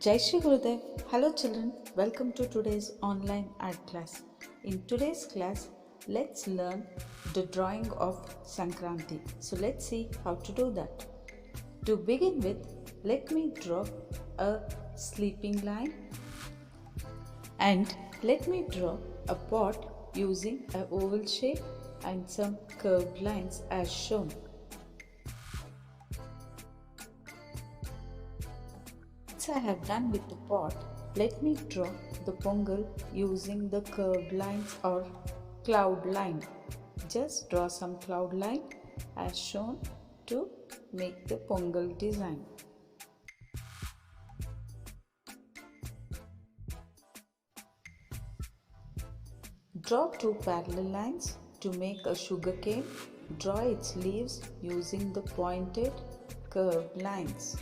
Jai Shri Gurudev. Hello children, welcome to today's online art class. In today's class, let's learn the drawing of Shankranthi. So let's see how to do that. To begin with, let me draw a sleeping lion and let me draw a pot using an oval shape and some curved lines as shown. Once I have done with the pot, let me draw the pongal using the curved lines or cloud line. Just draw some cloud line as shown to make the pongal design. Draw two parallel lines to make a sugar cane. Draw its leaves using the pointed curved lines.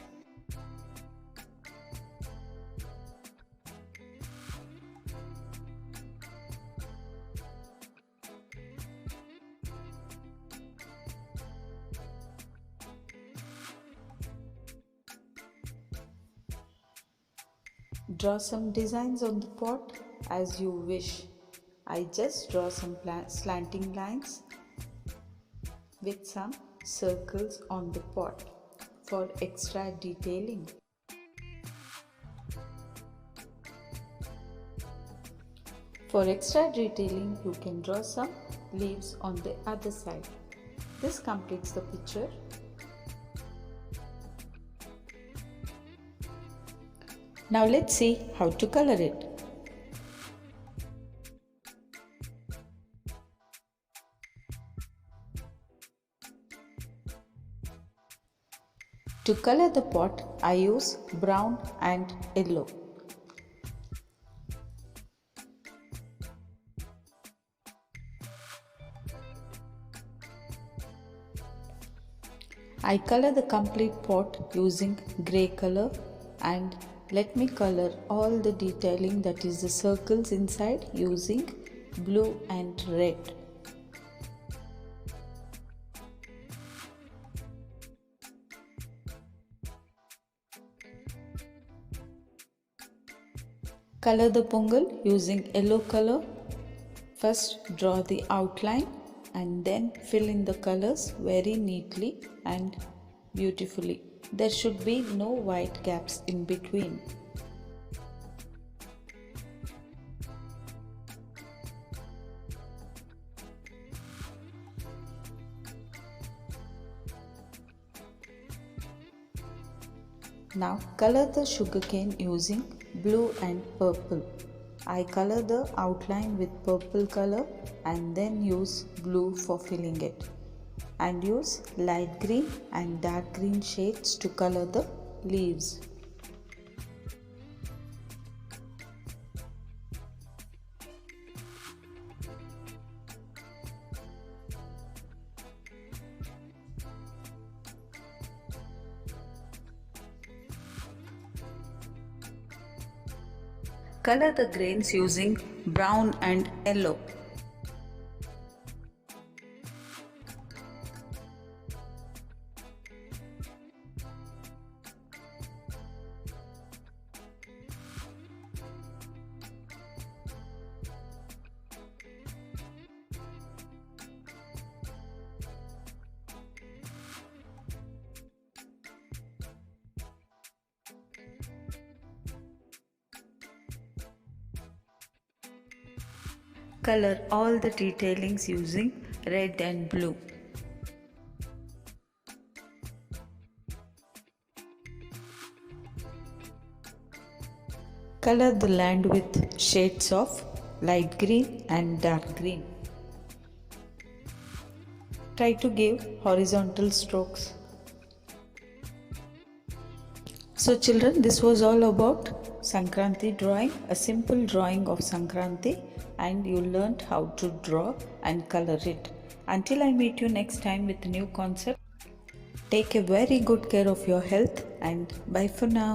Draw some designs on the pot as you wish. I just draw some slanting lines with some circles on the pot for extra detailing. For extra detailing, you can draw some leaves on the other side. This completes the picture. Now let's see how to color it. To color the pot, I use brown and yellow. I color the complete pot using grey color, and let me color all the detailing, that is the circles inside, using blue and red. Color the pongal using yellow color. First draw the outline and then fill in the colors very neatly and beautifully. There should be no white gaps in between. Now color the sugarcane using blue and purple. I color the outline with purple color and then use blue for filling it, and use light green and dark green shades to color the leaves. Color the grains using brown and yellow. Color all the detailings using red and blue. Color the land with shades of light green and dark green. Try to give horizontal strokes. So children, this was all about Shankranthi drawing, a simple drawing of Shankranthi, and you learned how to draw and color it. Until I meet you next time with a new concept, take a very good care of your health and bye for now.